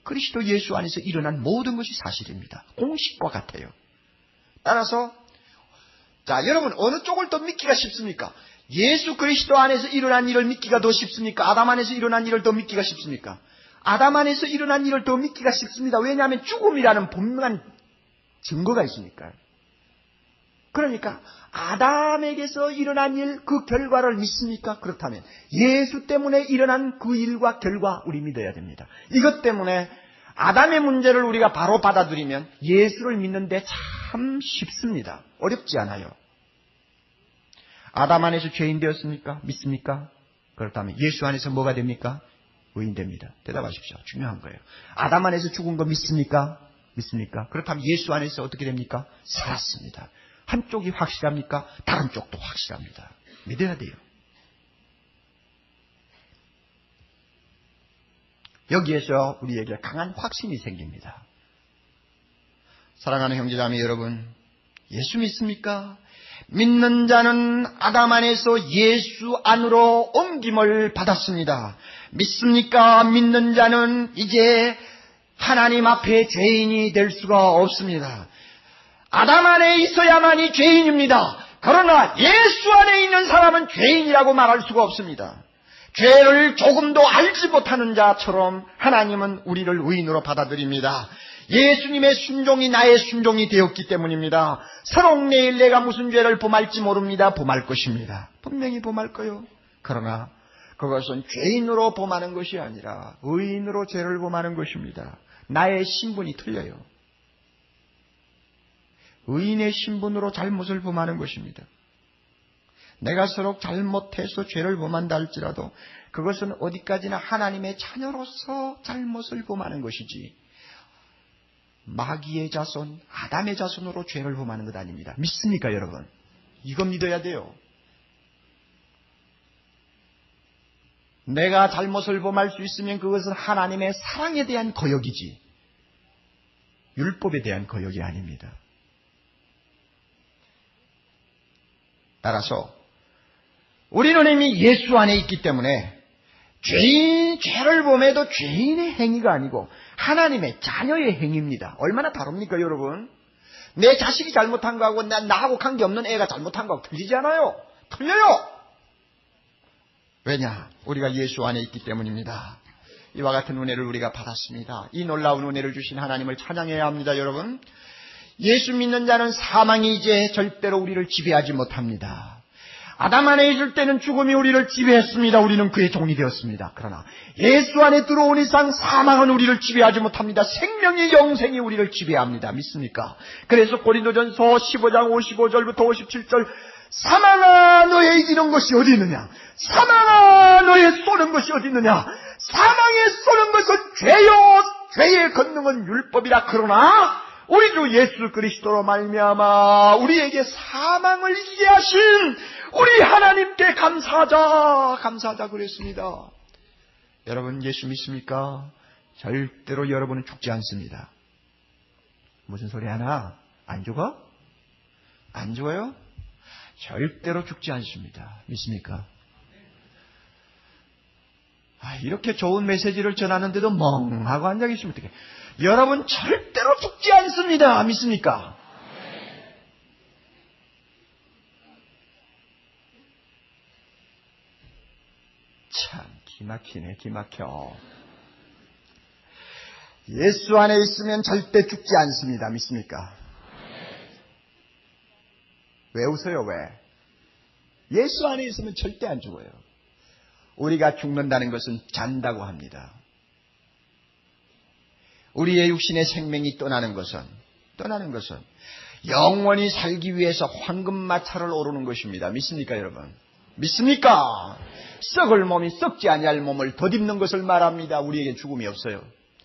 그리스도 예수 안에서 일어난 모든 것이 사실입니다. 공식과 같아요. 따라서 여러분, 어느 쪽을 더 믿기가 쉽습니까? 예수 그리스도 안에서 일어난 일을 믿기가 더 쉽습니까? 아담 안에서 일어난 일을 더 믿기가 쉽습니까? 아담 안에서 일어난 일을 더 믿기가 쉽습니다. 왜냐하면 죽음이라는 분명한 증거가 있으니까요. 그러니까 아담에게서 일어난 일, 그 결과를 믿습니까? 그렇다면 예수 때문에 일어난 그 일과 결과 우리 믿어야 됩니다. 이것 때문에 아담의 문제를 우리가 바로 받아들이면 예수를 믿는데 참 쉽습니다. 어렵지 않아요. 아담 안에서 죄인 되었습니까? 믿습니까? 그렇다면 예수 안에서 뭐가 됩니까? 의인 됩니다. 대답하십시오. 중요한 거예요. 아담 안에서 죽은 거 믿습니까? 믿습니까? 그렇다면 예수 안에서 어떻게 됩니까? 살았습니다. 한쪽이 확실합니까? 다른 쪽도 확실합니다. 믿어야 돼요. 여기에서 우리에게 강한 확신이 생깁니다. 사랑하는 형제자매 여러분, 예수 믿습니까? 믿는 자는 아담 안에서 예수 안으로 옮김을 받았습니다. 믿습니까? 믿는 자는 이제 하나님 앞에 죄인이 될 수가 없습니다. 아담 안에 있어야만이 죄인입니다. 그러나 예수 안에 있는 사람은 죄인이라고 말할 수가 없습니다. 죄를 조금도 알지 못하는 자처럼 하나님은 우리를 의인으로 받아들입니다. 예수님의 순종이 나의 순종이 되었기 때문입니다. 서롱 내일 내가 무슨 죄를 범할지 모릅니다. 범할 것입니다. 분명히 범할 거요. 그러나 그것은 죄인으로 범하는 것이 아니라 의인으로 죄를 범하는 것입니다. 나의 신분이 틀려요. 의인의 신분으로 잘못을 범하는 것입니다. 내가 서로 잘못해서 죄를 범한다 할지라도 그것은 어디까지나 하나님의 자녀로서 잘못을 범하는 것이지 마귀의 자손, 아담의 자손으로 죄를 범하는 것 아닙니다. 믿습니까 여러분? 이거 믿어야 돼요. 내가 잘못을 범할 수 있으면 그것은 하나님의 사랑에 대한 거역이지 율법에 대한 거역이 아닙니다. 따라서 우리는 이미 예수 안에 있기 때문에 죄를 범해도 죄인의 행위가 아니고 하나님의 자녀의 행위입니다. 얼마나 다릅니까 여러분? 내 자식이 잘못한 거하고 나하고 관계없는 애가 잘못한 거하고 틀리지 않아요. 틀려요. 왜냐? 우리가 예수 안에 있기 때문입니다. 이와 같은 은혜를 우리가 받았습니다. 이 놀라운 은혜를 주신 하나님을 찬양해야 합니다. 여러분, 예수 믿는 자는 사망이 이제 절대로 우리를 지배하지 못합니다. 아담 안에 있을 때는 죽음이 우리를 지배했습니다. 우리는 그의 종이 되었습니다. 그러나 예수 안에 들어온 이상 사망은 우리를 지배하지 못합니다. 생명이 영생이 우리를 지배합니다. 믿습니까? 그래서 고린도전서 15장 55절부터 57절 사망아 너의 이기는 것이 어디 있느냐? 사망아 너의 쏘는 것이 어디 있느냐? 사망에 쏘는 것은 죄요 죄의 권능은 율법이라. 그러나 우리 주 예수 그리스도로 말미암아 우리에게 사망을 이기게 하신 우리 하나님께 감사하자 그랬습니다. 여러분 예수 믿습니까? 절대로 여러분은 죽지 않습니다. 무슨 소리 하나? 안 죽어? 안 죽어요? 절대로 죽지 않습니다. 믿습니까? 이렇게 좋은 메시지를 전하는데도 멍하고 앉아 계시면 어떡해. 여러분 절대로 죽지 않습니다. 믿습니까? 참 기막히네, 기막혀. 예수 안에 있으면 절대 죽지 않습니다. 믿습니까? 왜 웃어요? 왜? 예수 안에 있으면 절대 안 죽어요. 우리가 죽는다는 것은 잔다고 합니다. 우리의 육신의 생명이 떠나는 것은 영원히 살기 위해서 황금마차를 오르는 것입니다. 믿습니까, 여러분? 믿습니까? 썩을 몸이 썩지 아니할 몸을 덧입는 것을 말합니다. 우리에게 죽음이 없어요.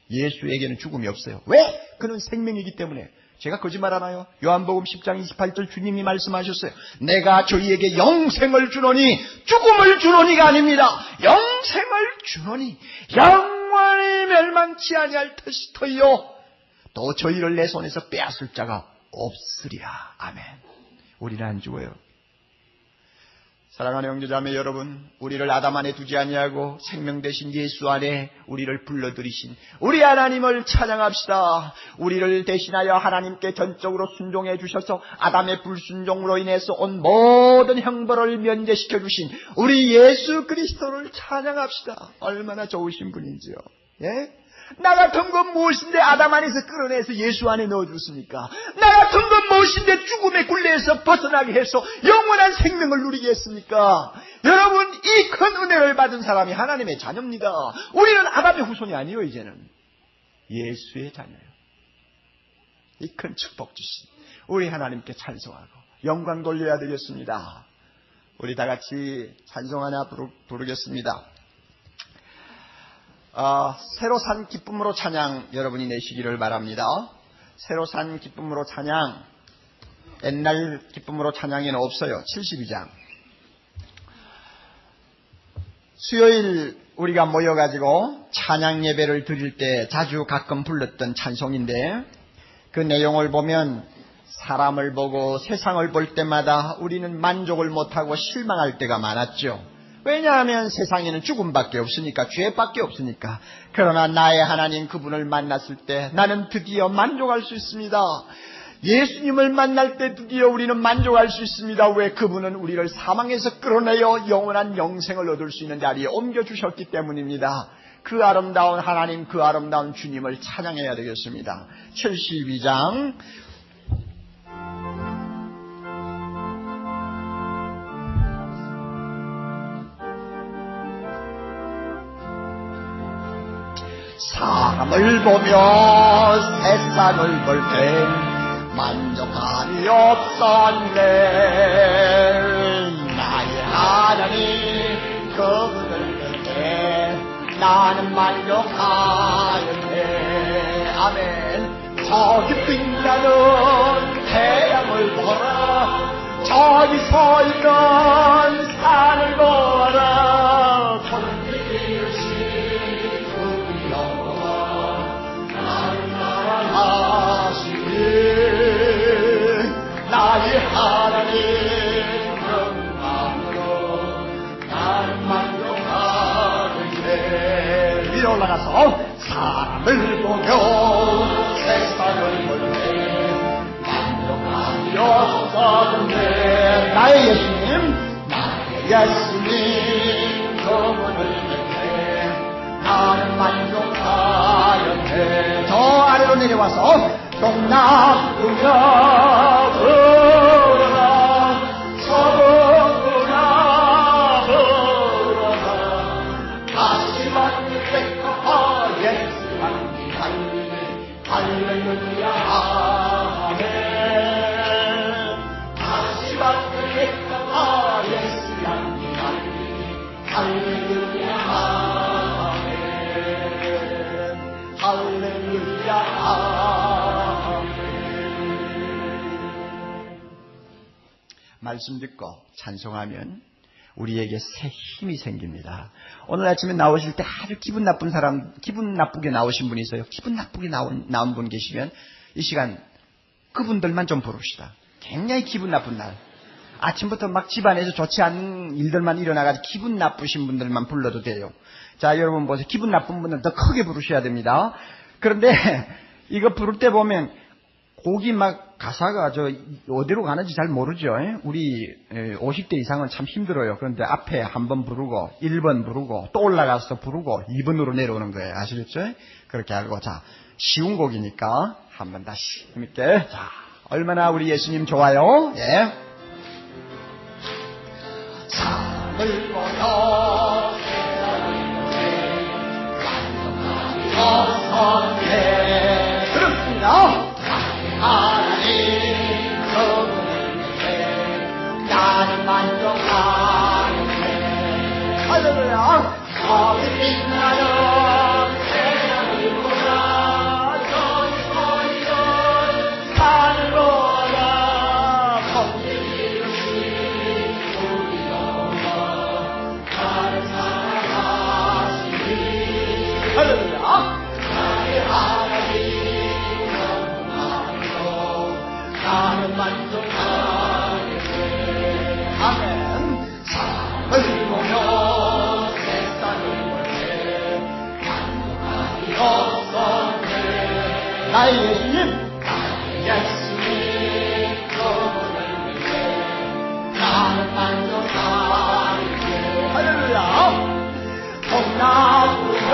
예수에게는 죽음이 없어요. 왜? 그는 생명이기 때문에. 제가 거짓말하나요? 요한복음 10장 28절 주님이 말씀하셨어요. 내가 저희에게 영생을 주노니 죽음을 주노니가 아닙니다. 영생을 주노니 영원히 멸망치 아니할 터이요 또 저희를 내 손에서 빼앗을 자가 없으리라. 아멘. 우리는 안 죽어요. 사랑하는 형제자매 여러분, 우리를 아담 안에 두지 아니하고 생명 되신 예수 안에 우리를 불러들이신 우리 하나님을 찬양합시다. 우리를 대신하여 하나님께 전적으로 순종해 주셔서 아담의 불순종으로 인해서 온 모든 형벌을 면제시켜 주신 우리 예수 그리스도를 찬양합시다. 얼마나 좋으신 분인지요. 예? 나 같은 건 무엇인데 아담 안에서 끌어내서 예수 안에 넣어줬습니까? 나 같은 건 무엇인데 죽음의 굴레에서 벗어나게 해서 영원한 생명을 누리게 했습니까? 여러분, 이 큰 은혜를 받은 사람이 하나님의 자녀입니다. 우리는 아담의 후손이 아니에요. 이제는 예수의 자녀예요. 이 큰 축복 주신 우리 하나님께 찬송하고 영광 돌려야 되겠습니다. 우리 다 같이 찬송 하나 부르겠습니다. 새로 산 기쁨으로 찬양 여러분이 내시기를 바랍니다. 새로 산 기쁨으로 찬양. 옛날 기쁨으로 찬양에는 없어요. 72장. 수요일 우리가 모여가지고 찬양 예배를 드릴 때 자주 가끔 불렀던 찬송인데 그 내용을 보면 사람을 보고 세상을 볼 때마다 우리는 만족을 못하고 실망할 때가 많았죠. 왜냐하면 세상에는 죽음밖에 없으니까, 죄밖에 없으니까. 그러나 나의 하나님 그분을 만났을 때 나는 드디어 만족할 수 있습니다. 예수님을 만날 때 드디어 우리는 만족할 수 있습니다. 왜? 그분은 우리를 사망에서 끌어내어 영원한 영생을 얻을 수 있는 자리에 옮겨주셨기 때문입니다. 그 아름다운 하나님, 그 아름다운 주님을 찬양해야 되겠습니다. 72장 사람을 보며 세상을 볼 땐 만족함이 없었네. 나의 하나님 그분을 볼 때 나는 만족하였네. 아멘. 저기 빛나는 태양을 보라. 저기 서 있는 산을 보라. 나의 하나님 영광으로 나는 만족하는데 위로 올라가서 사람을 보며 세상을 볼 때 만족함이 없었는데 나의 예수님 그분을 볼 때 나는 만족하였네. 저 아래로 내려와서 동남북으로 불어라 서북으로 불어라 다시 만들까 예수 향기 할렐루야 아멘. 다시 만들까 예수 향기 할렐루야 아멘. 할렐루야 아멘. 말씀 듣고 찬송하면 우리에게 새 힘이 생깁니다. 오늘 아침에 나오실 때 아주 기분 나쁘게 나오신 분이 있어요. 기분 나쁘게 나온 분 계시면 이 시간 그분들만 좀 부릅시다. 굉장히 기분 나쁜 날. 아침부터 막 집안에서 좋지 않은 일들만 일어나가지고 기분 나쁘신 분들만 불러도 돼요. 자, 여러분 보세요. 기분 나쁜 분들 더 크게 부르셔야 됩니다. 그런데 이거 부를 때 보면 곡이 막 가사가 어디로 가는지 잘 모르죠. 우리 50대 이상은 참 힘들어요. 그런데 앞에 한 번 부르고 1번 부르고 또 올라가서 부르고 2번으로 내려오는 거예요. 아시겠죠? 그렇게 알고 자, 쉬운 곡이니까 한번 다시 힘있게. 자, 얼마나 우리 예수님 좋아요. 예. 삶을 보여 어선해 그렇습니다. 하나님 그분에게 나는 만족하는데 할렐루야. 거기 빛나는 태양을 보라 전소이던 산을 보라 범죄를 우리 넘어 나를 사랑하시니 할렐루야. 나의 하나님 나는 만족하겠네. 아멘. 삶을 보며 세상을 볼때 만족하기 없었네. 나의 예수님 그분을 위해 나는 만족하겠네. 할렐루야. 동남부가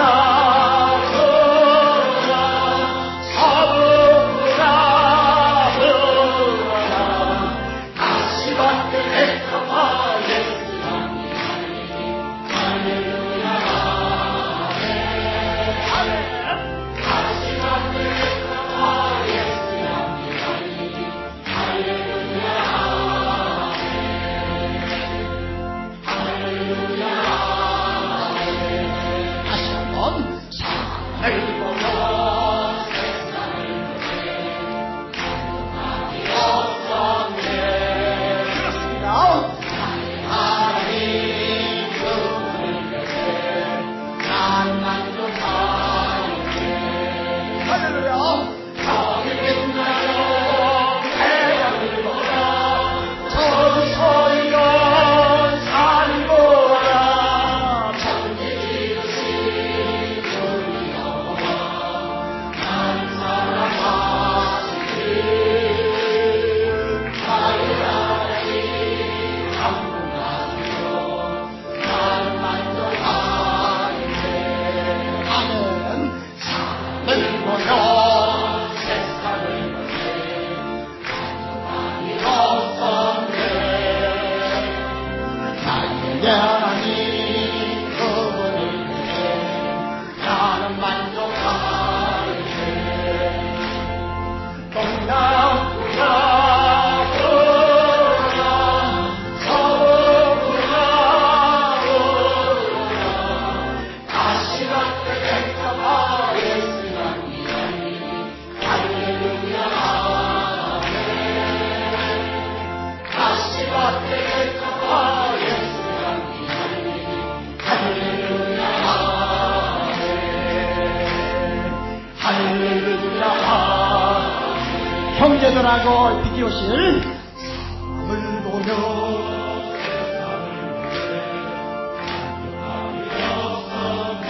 형제들하고 비교실 삶을 보며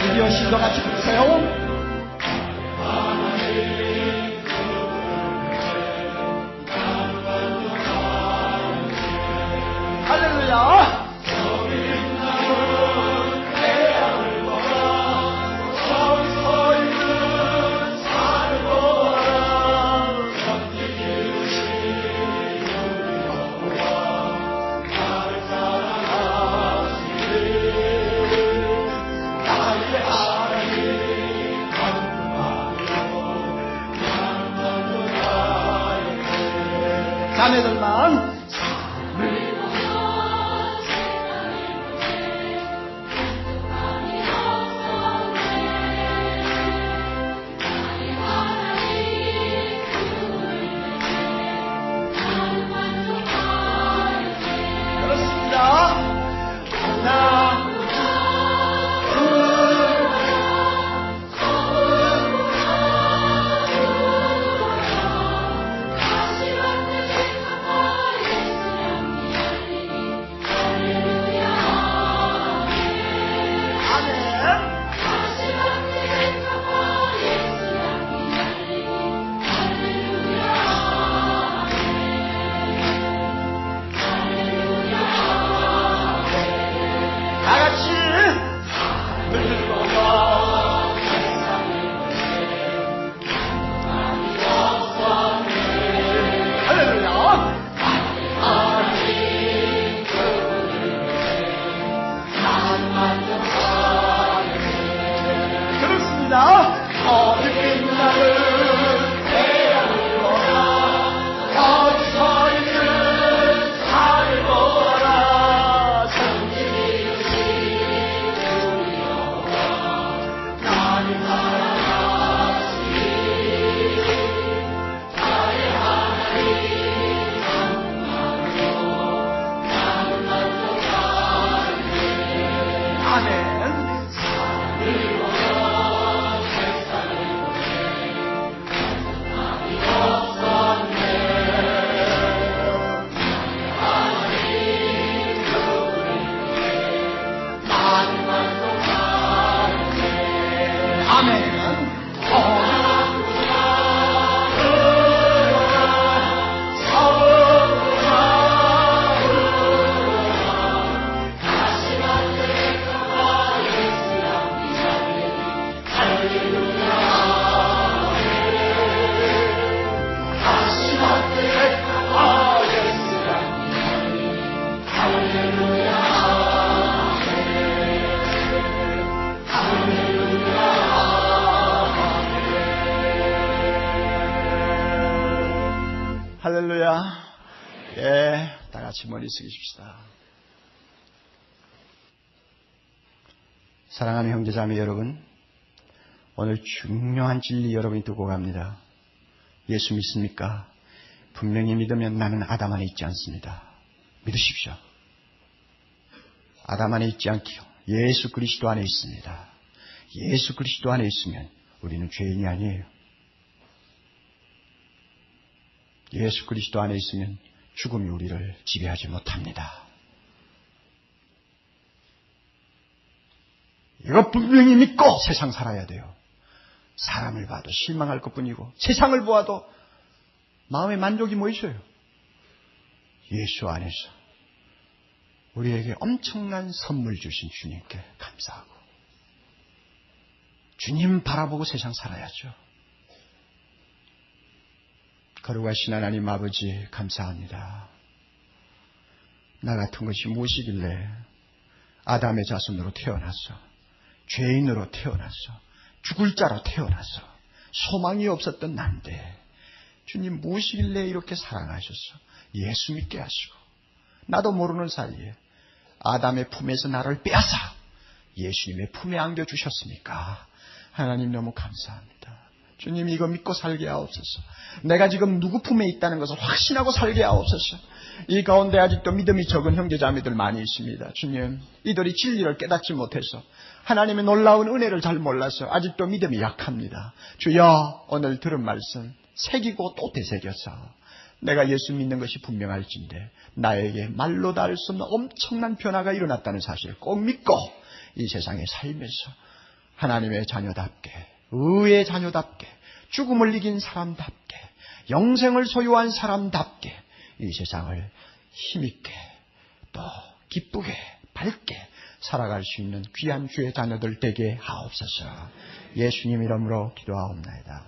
비교실도 같이 부르세요. 할렐루야. 할렐루야. 예, 다 같이 머리 숙이십시다. 사랑하는 형제자매 여러분, 오늘 중요한 진리 여러분이 두고 갑니다. 예수 믿습니까? 분명히 믿으면 나는 아담 안에 있지 않습니다. 믿으십시오. 아담 안에 있지 않기요. 예수 그리스도 안에 있습니다. 예수 그리스도 안에 있으면 우리는 죄인이 아니에요. 예수 그리스도 안에 있으면 죽음이 우리를 지배하지 못합니다. 이거 분명히 믿고 세상 살아야 돼요. 사람을 봐도 실망할 것뿐이고 세상을 보아도 마음의 만족이 뭐 있어요? 예수 안에서 우리에게 엄청난 선물 주신 주님께 감사하고 주님 바라보고 세상 살아야죠. 거룩하신 하나님 아버지 감사합니다. 나 같은 것이 무엇이길래 아담의 자손으로 태어났어. 죄인으로 태어났어. 죽을 자로 태어났어. 소망이 없었던 난데 주님 무엇이길래 이렇게 사랑하셨어. 예수 믿게 하시고 나도 모르는 사이에 아담의 품에서 나를 빼앗아 예수님의 품에 안겨주셨으니까 하나님 너무 감사합니다. 주님 이거 믿고 살게 하옵소서. 내가 지금 누구 품에 있다는 것을 확신하고 살게 하옵소서. 이 가운데 아직도 믿음이 적은 형제자매들 많이 있습니다. 주님 이들이 진리를 깨닫지 못해서 하나님의 놀라운 은혜를 잘 몰라서 아직도 믿음이 약합니다. 주여 오늘 들은 말씀 새기고 또 되새겨서 내가 예수 믿는 것이 분명할진데 나에게 말로 다 할 수 없는 엄청난 변화가 일어났다는 사실을 꼭 믿고 이 세상에 살면서 하나님의 자녀답게 의의 자녀답게 죽음을 이긴 사람답게 영생을 소유한 사람답게 이 세상을 힘있게 또 기쁘게 밝게 살아갈 수 있는 귀한 주의 자녀들 되게 하옵소서. 예수님 이름으로 기도하옵나이다.